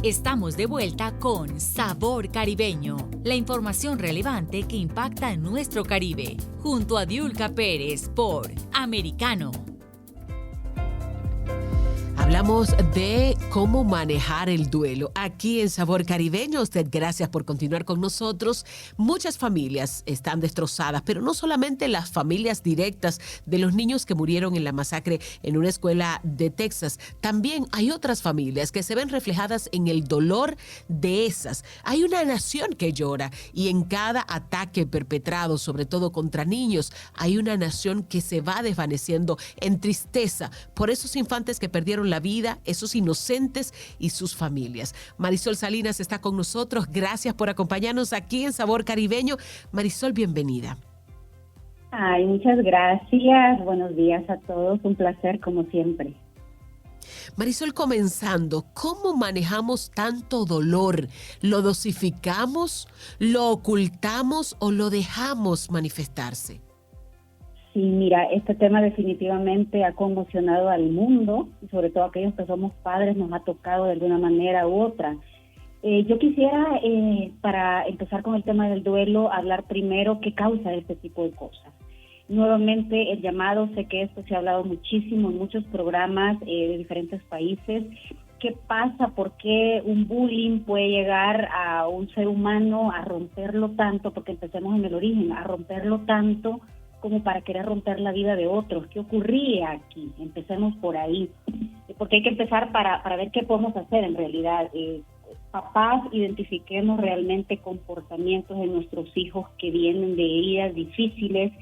Estamos de vuelta con Sabor Caribeño, la información relevante que impacta en nuestro Caribe, junto a Diulca Pérez por Americano. Hablamos de cómo manejar el duelo. Aquí en Sabor Caribeño, usted gracias por continuar con nosotros. Muchas familias están destrozadas, pero no solamente las familias directas de los niños que murieron en la masacre en una escuela de Texas. También hay otras familias que se ven reflejadas en el dolor de esas. Hay una nación que llora y en cada ataque perpetrado, sobre todo contra niños, hay una nación que se va desvaneciendo en tristeza por esos infantes que perdieron la vida, esos inocentes y sus familias. Marisol Salinas está con nosotros. Gracias por acompañarnos aquí en Sabor Caribeño. Marisol, bienvenida. Ay, muchas gracias. Buenos días a todos. Un placer, como siempre. Marisol, comenzando, ¿cómo manejamos tanto dolor? ¿Lo dosificamos, lo ocultamos o lo dejamos manifestarse? Sí, mira, este tema definitivamente ha conmocionado al mundo, y sobre todo aquellos que somos padres nos ha tocado de alguna manera u otra. Yo quisiera, para empezar con el tema del duelo, hablar primero qué causa este tipo de cosas. Nuevamente, el llamado, sé que esto se ha hablado muchísimo en muchos programas de diferentes países. ¿Qué pasa? ¿Por qué un bullying puede llegar a un ser humano a romperlo tanto? Porque empecemos en el origen, a romperlo tanto como para querer romper la vida de otros. ¿Qué ocurría aquí? Empecemos por ahí, porque hay que empezar para ver qué podemos hacer en realidad. Papás, identifiquemos realmente comportamientos de nuestros hijos que vienen de heridas difíciles,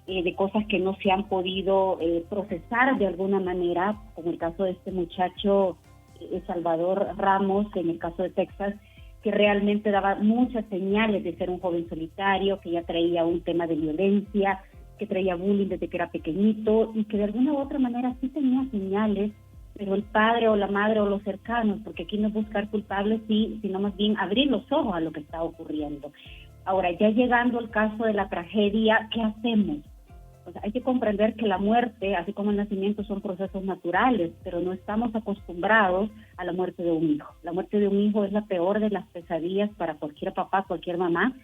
de cosas que no se han podido procesar de alguna manera, como el caso de este muchacho Salvador Ramos, en el caso de Texas, que realmente daba muchas señales de ser un joven solitario, que ya traía un tema de violencia, que traía bullying desde que era pequeñito y que de alguna u otra manera sí tenía señales, pero el padre o la madre o los cercanos, porque aquí no es buscar culpables, sino más bien abrir los ojos a lo que está ocurriendo. Ahora, ya llegando al caso de la tragedia, ¿qué hacemos? O sea, hay que comprender que la muerte, así como el nacimiento, son procesos naturales, pero no estamos acostumbrados a la muerte de un hijo. La muerte de un hijo es la peor de las pesadillas para cualquier papá, cualquier mamá,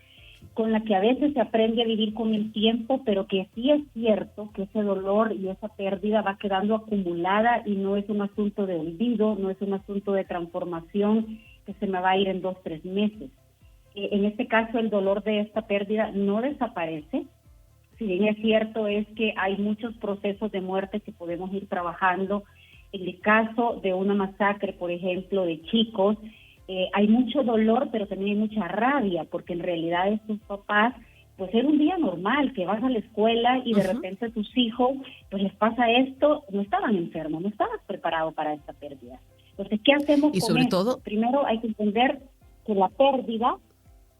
con la que a veces se aprende a vivir con el tiempo, pero que sí es cierto que ese dolor y esa pérdida va quedando acumulada y no es un asunto de olvido, no es un asunto de transformación que se me va a ir en 2-3 meses. En este caso, el dolor de esta pérdida no desaparece. Si bien es cierto es que hay muchos procesos de muerte que podemos ir trabajando. En el caso de una masacre, por ejemplo, de chicos, hay mucho dolor, pero también hay mucha rabia, porque en realidad estos papás, pues era un día normal, que vas a la escuela y de repente a tus hijos, pues les pasa esto, no estaban enfermos, no estabas preparado para esta pérdida. Entonces, ¿qué hacemos y con sobre esto? todo, Primero hay que entender que la pérdida,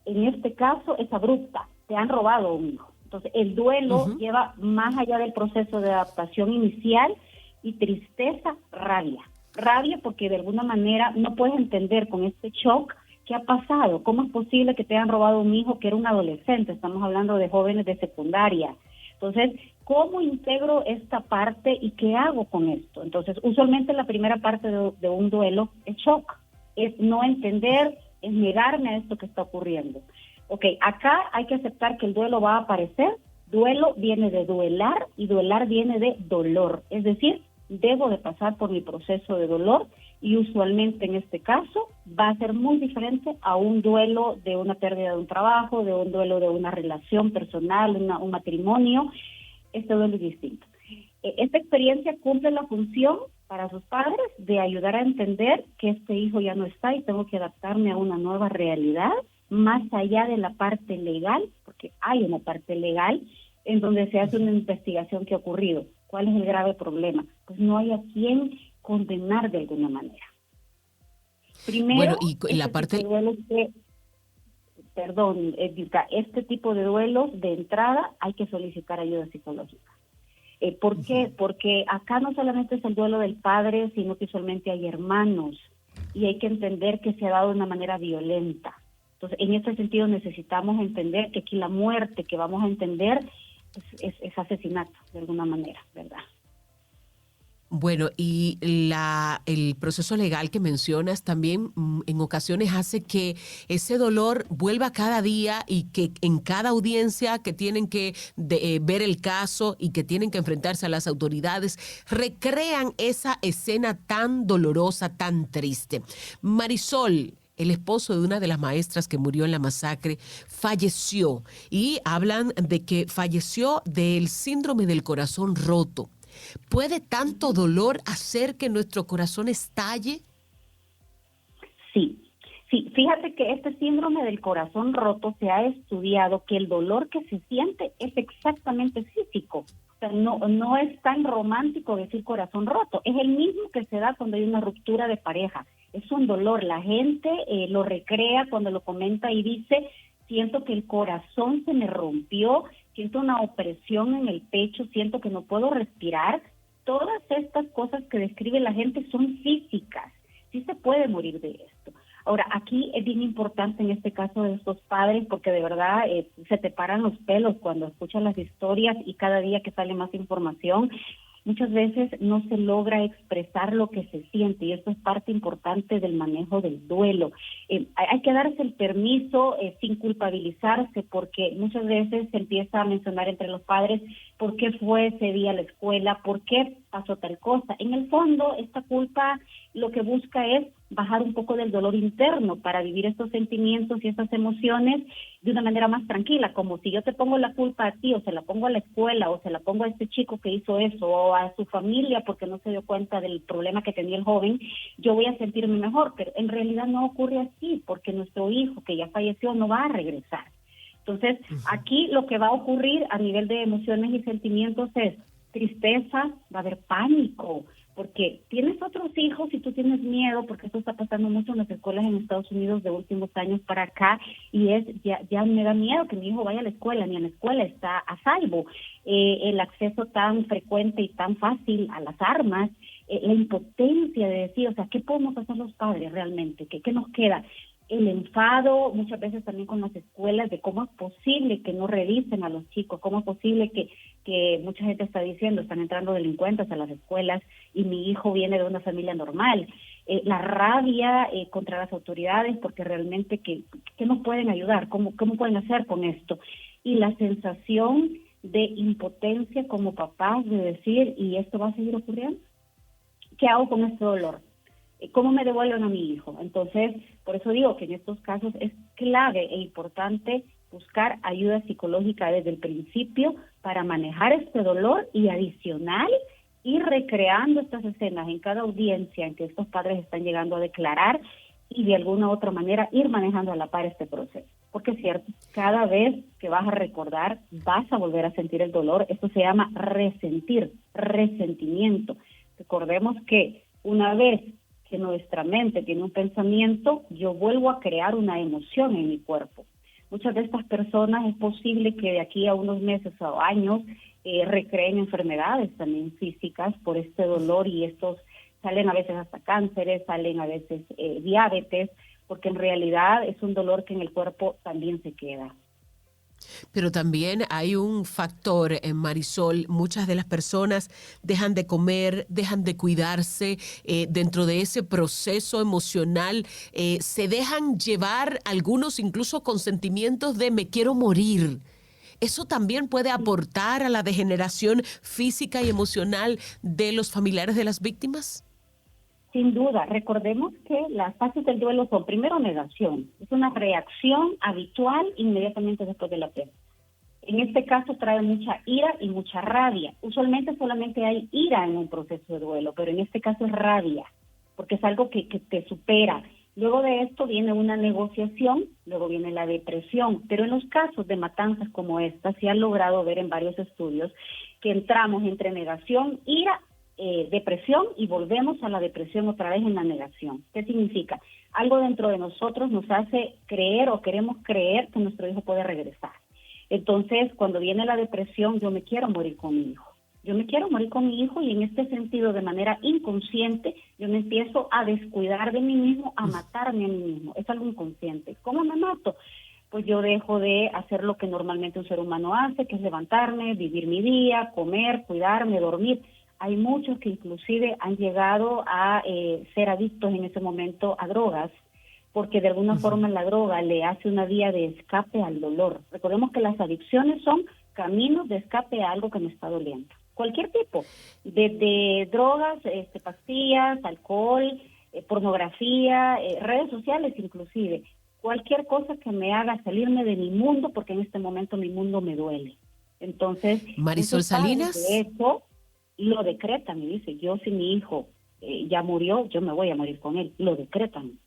en este caso, es abrupta, te han robado a un hijo. Entonces, el duelo lleva más allá del proceso de adaptación inicial y tristeza, rabia. Rabia porque de alguna manera no puedes entender con este shock qué ha pasado, cómo es posible que te hayan robado un hijo que era un adolescente, estamos hablando de jóvenes de secundaria. Entonces, ¿cómo integro esta parte y qué hago con esto? Entonces, usualmente la primera parte de un duelo es shock, es no entender, es negarme a esto que está ocurriendo. Ok, acá hay que aceptar que el duelo va a aparecer. Duelo viene de duelar y duelar viene de dolor, es decir, debo de pasar por mi proceso de dolor y usualmente en este caso va a ser muy diferente a un duelo de una pérdida de un trabajo, de un duelo de una relación personal, un matrimonio. Este duelo es distinto. Esta experiencia cumple la función para sus padres de ayudar a entender que este hijo ya no está y tengo que adaptarme a una nueva realidad, más allá de la parte legal, porque hay una parte legal en donde se hace una investigación que ha ocurrido. ¿Cuál es el grave problema? Pues no hay a quién condenar de alguna manera. Primero, bueno, y la parte... este tipo de duelos de entrada hay que solicitar ayuda psicológica. ¿Por qué? Porque acá no solamente es el duelo del padre, sino que usualmente hay hermanos y hay que entender que se ha dado de una manera violenta. Entonces, en este sentido necesitamos entender que aquí la muerte que vamos a entender es asesinato de alguna manera, ¿verdad? Bueno, y el proceso legal que mencionas también en ocasiones hace que ese dolor vuelva cada día y que en cada audiencia que tienen que ver el caso y que tienen que enfrentarse a las autoridades, recrean esa escena tan dolorosa, tan triste. Marisol, el esposo de una de las maestras que murió en la masacre, falleció y hablan de que falleció del síndrome del corazón roto. ¿Puede tanto dolor hacer que nuestro corazón estalle? Sí, sí, fíjate que este síndrome del corazón roto se ha estudiado que el dolor que se siente es exactamente físico. O sea, no es tan romántico decir corazón roto, es el mismo que se da cuando hay una ruptura de pareja. Es un dolor, la gente lo recrea cuando lo comenta y dice, siento que el corazón se me rompió, siento una opresión en el pecho, siento que no puedo respirar. Todas estas cosas que describe la gente son físicas. Sí se puede morir de esto. Ahora, aquí es bien importante en este caso de estos padres, porque de verdad se te paran los pelos cuando escuchas las historias y cada día que sale más información. Muchas veces no se logra expresar lo que se siente y esto es parte importante del manejo del duelo. Hay que darse el permiso sin culpabilizarse, porque muchas veces se empieza a mencionar entre los padres por qué fue ese día a la escuela, por qué pasó tal cosa. En el fondo, esta culpa lo que busca es bajar un poco del dolor interno para vivir estos sentimientos y estas emociones de una manera más tranquila, como si yo te pongo la culpa a ti, o se la pongo a la escuela, o se la pongo a este chico que hizo eso, o a su familia porque no se dio cuenta del problema que tenía el joven, yo voy a sentirme mejor, pero en realidad no ocurre así, porque nuestro hijo que ya falleció no va a regresar. Entonces, aquí lo que va a ocurrir a nivel de emociones y sentimientos es tristeza, va a haber pánico, porque tienes otros hijos y tú tienes miedo, porque esto está pasando mucho en las escuelas en Estados Unidos de últimos años para acá, y es ya me da miedo que mi hijo vaya a la escuela, ni en la escuela está a salvo. El acceso tan frecuente y tan fácil a las armas, la impotencia de decir, o sea, ¿qué podemos hacer los padres realmente? ¿Qué nos queda? El enfado muchas veces también con las escuelas de cómo es posible que no revisen a los chicos, cómo es posible que mucha gente está diciendo, están entrando delincuentes a las escuelas y mi hijo viene de una familia normal. La rabia contra las autoridades, porque realmente ¿qué nos pueden ayudar? ¿Cómo pueden hacer con esto? Y la sensación de impotencia como papás de decir, ¿y esto va a seguir ocurriendo? ¿Qué hago con este dolor? ¿Cómo me devuelven a mi hijo? Entonces, por eso digo que en estos casos es clave e importante buscar ayuda psicológica desde el principio para manejar este dolor y adicional ir recreando estas escenas en cada audiencia en que estos padres están llegando a declarar y de alguna u otra manera ir manejando a la par este proceso. Porque es cierto, cada vez que vas a recordar vas a volver a sentir el dolor. Esto se llama resentimiento. Recordemos que una vez que nuestra mente tiene un pensamiento, yo vuelvo a crear una emoción en mi cuerpo. Muchas de estas personas es posible que de aquí a unos meses o años recreen enfermedades también físicas por este dolor y estos salen a veces hasta cánceres, salen a veces diabetes, porque en realidad es un dolor que en el cuerpo también se queda. Pero también hay un factor en Marisol, muchas de las personas dejan de comer, dejan de cuidarse, dentro de ese proceso emocional se dejan llevar algunos incluso con sentimientos de me quiero morir. ¿Eso también puede aportar a la degeneración física y emocional de los familiares de las víctimas? Sin duda, recordemos que las fases del duelo son primero negación, es una reacción habitual inmediatamente después de la pérdida. En este caso trae mucha ira y mucha rabia. Usualmente solamente hay ira en un proceso de duelo, pero en este caso es rabia, porque es algo que te supera. Luego de esto viene una negociación, luego viene la depresión, pero en los casos de matanzas como esta se ha logrado ver en varios estudios que entramos entre negación, ira, depresión y volvemos a la depresión otra vez en la negación. ¿Qué significa? Algo dentro de nosotros nos hace creer o queremos creer que nuestro hijo puede regresar. Entonces, cuando viene la depresión, yo me quiero morir con mi hijo. Yo me quiero morir con mi hijo y en este sentido, de manera inconsciente, yo me empiezo a descuidar de mí mismo, a matarme a mí mismo. Es algo inconsciente. ¿Cómo me mato? Pues yo dejo de hacer lo que normalmente un ser humano hace, que es levantarme, vivir mi día, comer, cuidarme, dormir. hay muchos que inclusive han llegado a ser adictos en ese momento a drogas, porque de alguna forma la droga le hace una vía de escape al dolor. Recordemos que las adicciones son caminos de escape a algo que me está doliendo. Cualquier tipo, desde drogas, pastillas, alcohol, pornografía, redes sociales inclusive. Cualquier cosa que me haga salirme de mi mundo, porque en este momento mi mundo me duele. Entonces, Marisol Salinas, de hecho, lo decretan y dice, yo si mi hijo ya murió, yo me voy a morir con él. Lo decretan.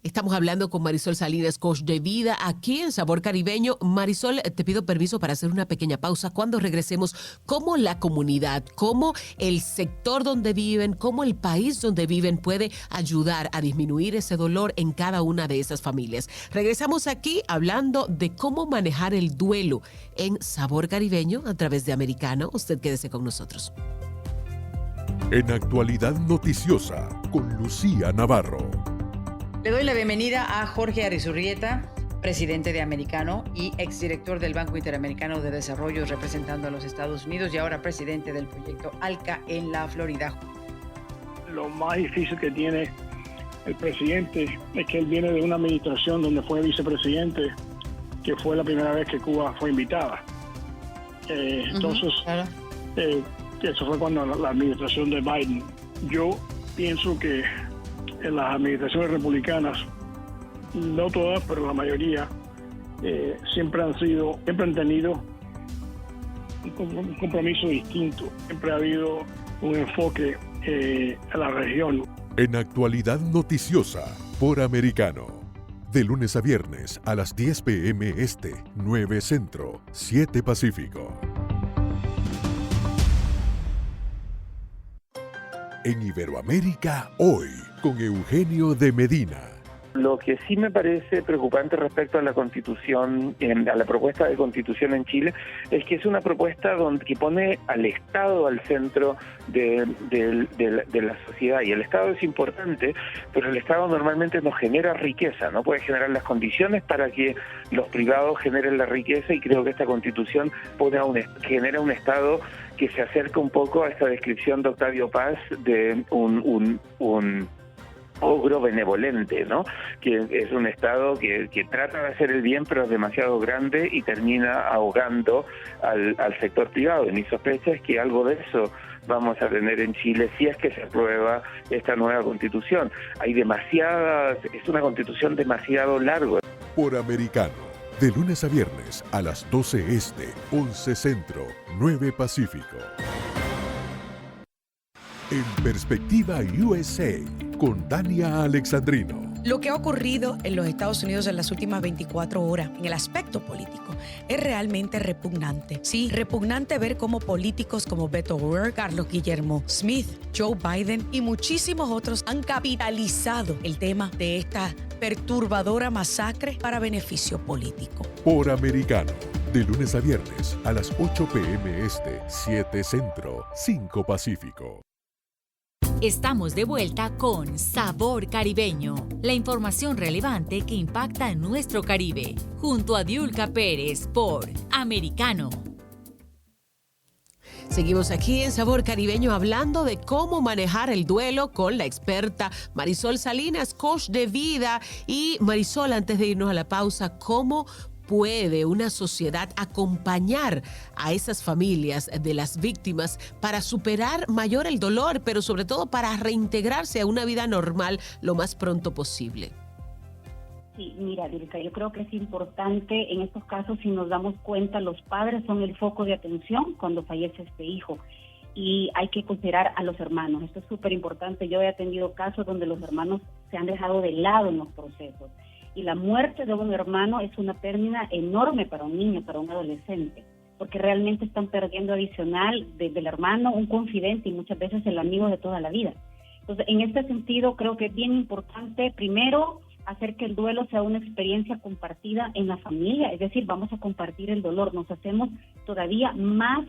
estamos hablando con Marisol Salinas, coach de vida, aquí en Sabor Caribeño. Marisol, te pido permiso para hacer una pequeña pausa. Cuando regresemos, cómo la comunidad, cómo el sector donde viven, cómo el país donde viven puede ayudar a disminuir ese dolor en cada una de esas familias. Regresamos aquí hablando de cómo manejar el duelo en Sabor Caribeño a través de Americano. Usted quédese con nosotros. En Actualidad Noticiosa, con Lucía Navarro. Le doy la bienvenida a Jorge Arizurrieta, presidente de Americano y exdirector del Banco Interamericano de Desarrollo representando a los Estados Unidos y ahora presidente del proyecto ALCA en la Florida. Lo más difícil que tiene el presidente es que él viene de una administración donde fue vicepresidente, que fue la primera vez que Cuba fue invitada. Entonces, eso fue cuando la administración de Biden. Yo pienso que en las administraciones republicanas, no todas, pero la mayoría, siempre han tenido un compromiso distinto. Siempre ha habido un enfoque a la región. En Actualidad Noticiosa, por Americano. De lunes a viernes a las 10 p.m. Este, 9 Centro, 7 Pacífico. En Iberoamérica, hoy, con Eugenio de Medina. Lo que sí me parece preocupante respecto a la Constitución, a la propuesta de Constitución en Chile, es que es una propuesta que pone al Estado al centro de la sociedad. Y el Estado es importante, pero el Estado normalmente no genera riqueza, no puede generar las condiciones para que los privados generen la riqueza, y creo que esta Constitución genera un Estado que se acerca un poco a esta descripción de Octavio Paz de un ogro benevolente, ¿no? Que es un Estado que trata de hacer el bien, pero es demasiado grande y termina ahogando al sector privado. Y mi sospecha es que algo de eso vamos a tener en Chile si es que se aprueba esta nueva Constitución. Es una Constitución demasiado larga. Por Americano, de lunes a viernes a las 12 Este, 11 Centro, 9 Pacífico. En Perspectiva USA, con Dania Alexandrino. Lo que ha ocurrido en los Estados Unidos en las últimas 24 horas en el aspecto político es realmente repugnante. Sí, repugnante ver cómo políticos como Beto O'Rourke, Carlos Guillermo Smith, Joe Biden y muchísimos otros han capitalizado el tema de esta perturbadora masacre para beneficio político. Por Americano, de lunes a viernes a las 8 p.m. Este, 7 Centro, 5 Pacífico. Estamos de vuelta con Sabor Caribeño, la información relevante que impacta en nuestro Caribe, junto a Diulca Pérez por Americano. Seguimos aquí en Sabor Caribeño hablando de cómo manejar el duelo con la experta Marisol Salinas, coach de vida. Y Marisol, antes de irnos a la pausa, ¿cómo puede una sociedad acompañar a esas familias de las víctimas para superar mayor el dolor, pero sobre todo para reintegrarse a una vida normal lo más pronto posible? Sí, mira, Dilka, yo creo que es importante en estos casos, si nos damos cuenta, los padres son el foco de atención cuando fallece este hijo, y hay que considerar a los hermanos. Esto es súper importante. Yo he atendido casos donde los hermanos se han dejado de lado en los procesos, y la muerte de un hermano es una pérdida enorme para un niño, para un adolescente, porque realmente están perdiendo adicional del hermano, un confidente y muchas veces el amigo de toda la vida. Entonces, en este sentido, creo que es bien importante, primero, hacer que el duelo sea una experiencia compartida en la familia, es decir, vamos a compartir el dolor, nos hacemos todavía más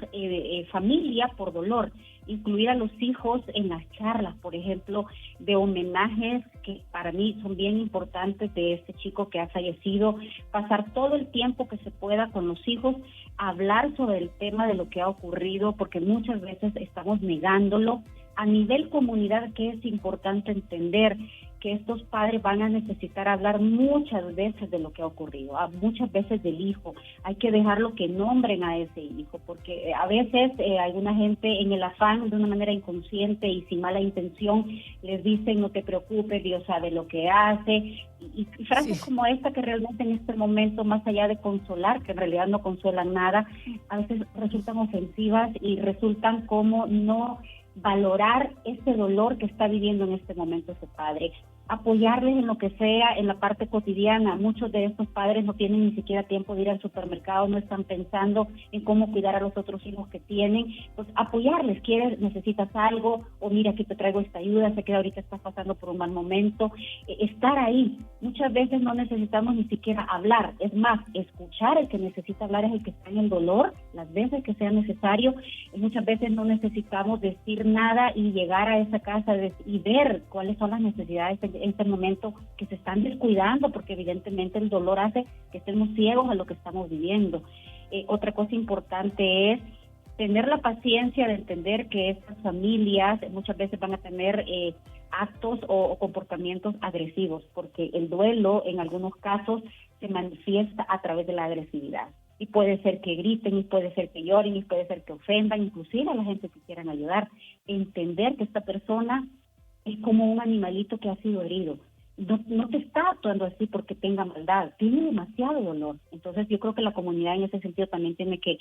familia por dolor, incluir a los hijos en las charlas, por ejemplo, de homenajes que para mí son bien importantes de este chico que ha fallecido, pasar todo el tiempo que se pueda con los hijos, hablar sobre el tema de lo que ha ocurrido, porque muchas veces estamos negándolo. A nivel comunidad, que es importante entender que estos padres van a necesitar hablar muchas veces de lo que ha ocurrido, muchas veces del hijo. Hay que dejarlo que nombren a ese hijo, porque a veces alguna gente en el afán, de una manera inconsciente y sin mala intención, les dicen no te preocupes, Dios sabe lo que hace, y frases como esta que realmente en este momento, más allá de consolar, que en realidad no consuelan nada, a veces resultan ofensivas y resultan como no valorar ese dolor que está viviendo en este momento ese padre, apoyarles en lo que sea, en la parte cotidiana. Muchos de estos padres no tienen ni siquiera tiempo de ir al supermercado, no están pensando en cómo cuidar a los otros hijos que tienen, pues apoyarles, necesitas algo, o mira, aquí te traigo esta ayuda, sé que ahorita estás pasando por un mal momento, estar ahí. Muchas veces no necesitamos ni siquiera hablar, es más, escuchar. El que necesita hablar es el que está en el dolor, las veces que sea necesario. Muchas veces no necesitamos decir nada y llegar a esa casa y ver cuáles son las necesidades en este momento que se están descuidando, porque evidentemente el dolor hace que estemos ciegos a lo que estamos viviendo. Otra cosa importante es tener la paciencia de entender que estas familias muchas veces van a tener actos o comportamientos agresivos, porque el duelo en algunos casos se manifiesta a través de la agresividad. Y puede ser que griten, y puede ser que lloren, y puede ser que ofendan, inclusive a la gente que quieran ayudar. Entender que esta persona es como un animalito que ha sido herido. No te está actuando así porque tenga maldad, tiene demasiado dolor. Entonces yo creo que la comunidad en ese sentido también tiene que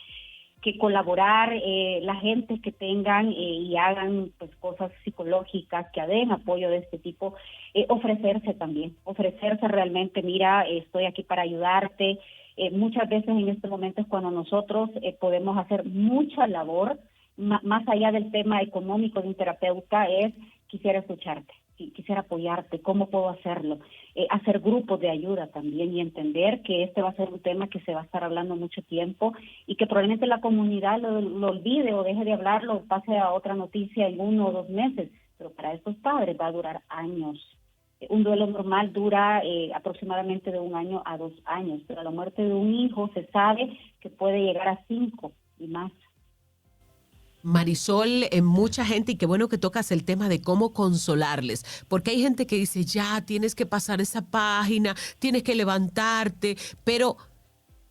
colaborar, la gente que tengan y hagan pues cosas psicológicas, que den apoyo de este tipo, ofrecerse realmente, mira, estoy aquí para ayudarte. Muchas veces en este momento es cuando nosotros podemos hacer mucha labor, más allá del tema económico de un terapeuta, quisiera escucharte, quisiera apoyarte, ¿cómo puedo hacerlo? Hacer grupos de ayuda también y entender que este va a ser un tema que se va a estar hablando mucho tiempo y que probablemente la comunidad lo olvide o deje de hablarlo, pase a otra noticia en 1 o 2 meses, pero para estos padres va a durar años. Un duelo normal dura aproximadamente de 1 año a 2 años, pero la muerte de un hijo se sabe que puede llegar a 5 y más. Marisol, mucha gente, y qué bueno que tocas el tema de cómo consolarles, porque hay gente que dice, ya, tienes que pasar esa página, tienes que levantarte, pero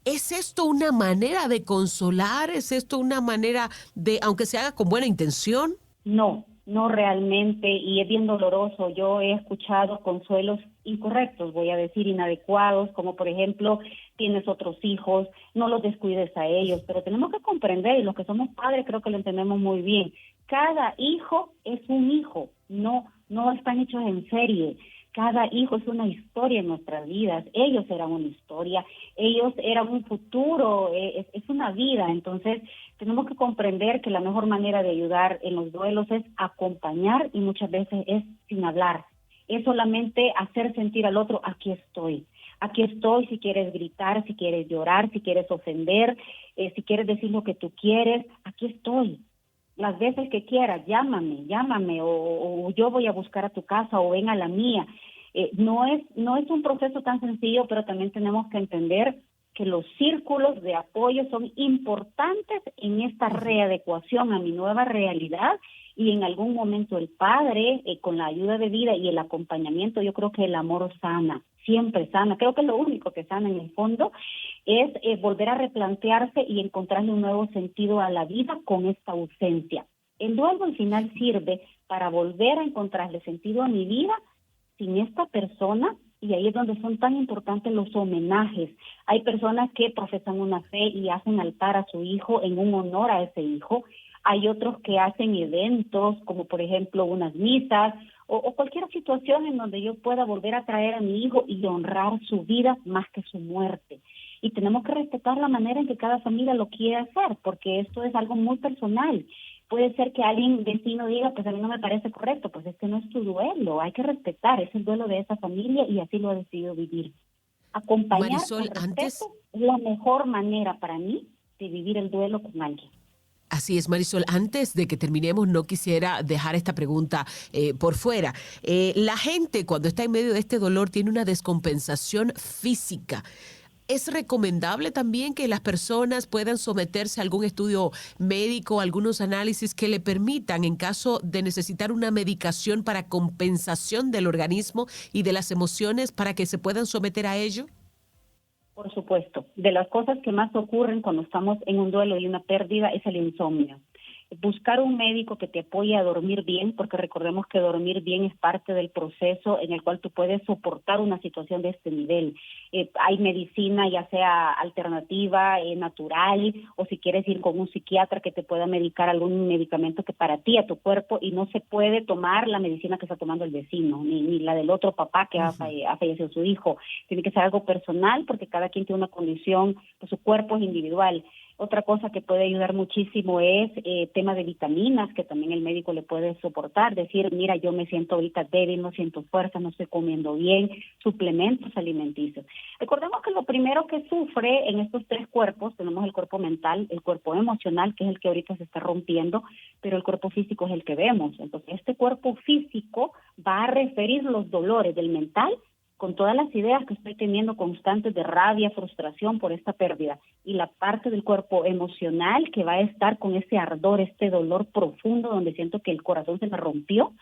¿es esto una manera de consolar? ¿Es esto una manera de, aunque se haga con buena intención? No realmente, y es bien doloroso. Yo he escuchado consuelos incorrectos, voy a decir inadecuados, como por ejemplo, tienes otros hijos, no los descuides a ellos, pero tenemos que comprender, y los que somos padres creo que lo entendemos muy bien, cada hijo es un hijo, no están hechos en serie. Cada hijo es una historia en nuestras vidas, ellos eran una historia, ellos eran un futuro, es una vida. Entonces tenemos que comprender que la mejor manera de ayudar en los duelos es acompañar, y muchas veces es sin hablar, es solamente hacer sentir al otro, aquí estoy si quieres gritar, si quieres llorar, si quieres ofender, si quieres decir lo que tú quieres, aquí estoy. Las veces que quieras, llámame, o yo voy a buscar a tu casa, o ven a la mía. No es un proceso tan sencillo, pero también tenemos que entender que los círculos de apoyo son importantes en esta readecuación a mi nueva realidad, y en algún momento el padre, con la ayuda de vida y el acompañamiento, yo creo que el amor sana, siempre sana. Creo que lo único que sana en el fondo es volver a replantearse y encontrarle un nuevo sentido a la vida con esta ausencia. El duelo al final sirve para volver a encontrarle sentido a mi vida sin esta persona, y ahí es donde son tan importantes los homenajes. Hay personas que profesan una fe y hacen altar a su hijo en un honor a ese hijo. Hay otros que hacen eventos, como por ejemplo unas misas, o cualquier situación en donde yo pueda volver a traer a mi hijo y honrar su vida más que su muerte. Y tenemos que respetar la manera en que cada familia lo quiere hacer, porque esto es algo muy personal. Puede ser que alguien vecino diga, pues a mí no me parece correcto, pues este no es tu duelo, hay que respetar, es el duelo de esa familia y así lo he decidido vivir. Acompañar Marisol, con respeto es la mejor manera para mí de vivir el duelo con alguien. Así es, Marisol. Antes de que terminemos, no quisiera dejar esta pregunta por fuera. La gente, cuando está en medio de este dolor, tiene una descompensación física. ¿Es recomendable también que las personas puedan someterse a algún estudio médico, algunos análisis que le permitan, en caso de necesitar una medicación para compensación del organismo y de las emociones, para que se puedan someter a ello? Por supuesto, de las cosas que más ocurren cuando estamos en un duelo y una pérdida es el insomnio. Buscar un médico que te apoye a dormir bien, porque recordemos que dormir bien es parte del proceso en el cual tú puedes soportar una situación de este nivel. Hay medicina, ya sea alternativa, natural, o si quieres ir con un psiquiatra que te pueda medicar algún medicamento que para ti, a tu cuerpo, y no se puede tomar la medicina que está tomando el vecino, ni la del otro papá que ha fallecido su hijo. Tiene que ser algo personal, porque cada quien tiene una condición, pues su cuerpo es individual. Otra cosa que puede ayudar muchísimo es tema de vitaminas, que también el médico le puede soportar, decir, mira, yo me siento ahorita débil, no siento fuerza, no estoy comiendo bien, suplementos alimenticios. Recordemos que lo primero que sufre en estos tres cuerpos, tenemos el cuerpo mental, el cuerpo emocional, que es el que ahorita se está rompiendo, pero el cuerpo físico es el que vemos. Entonces, este cuerpo físico va a referir los dolores del mental con todas las ideas que estoy teniendo constantes de rabia, frustración por esta pérdida, y la parte del cuerpo emocional que va a estar con ese ardor, este dolor profundo donde siento que el corazón se me rompió,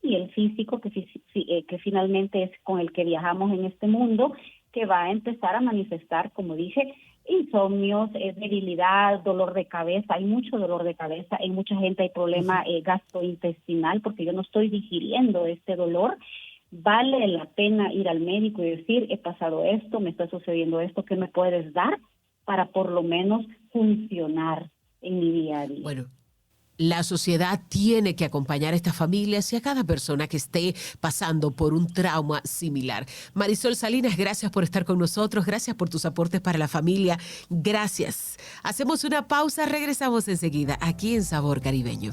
y el físico que finalmente es con el que viajamos en este mundo, que va a empezar a manifestar, como dije, insomnios, debilidad, dolor de cabeza. Hay mucho dolor de cabeza, en mucha gente hay problema gastrointestinal porque yo no estoy digiriendo este dolor. Vale la pena ir al médico y decir, he pasado esto, me está sucediendo esto, ¿qué me puedes dar para por lo menos funcionar en mi día a día? Bueno, la sociedad tiene que acompañar a estas familias y a cada persona que esté pasando por un trauma similar. Marisol Salinas, gracias por estar con nosotros, gracias por tus aportes para la familia, gracias. Hacemos una pausa, regresamos enseguida aquí en Sabor Caribeño.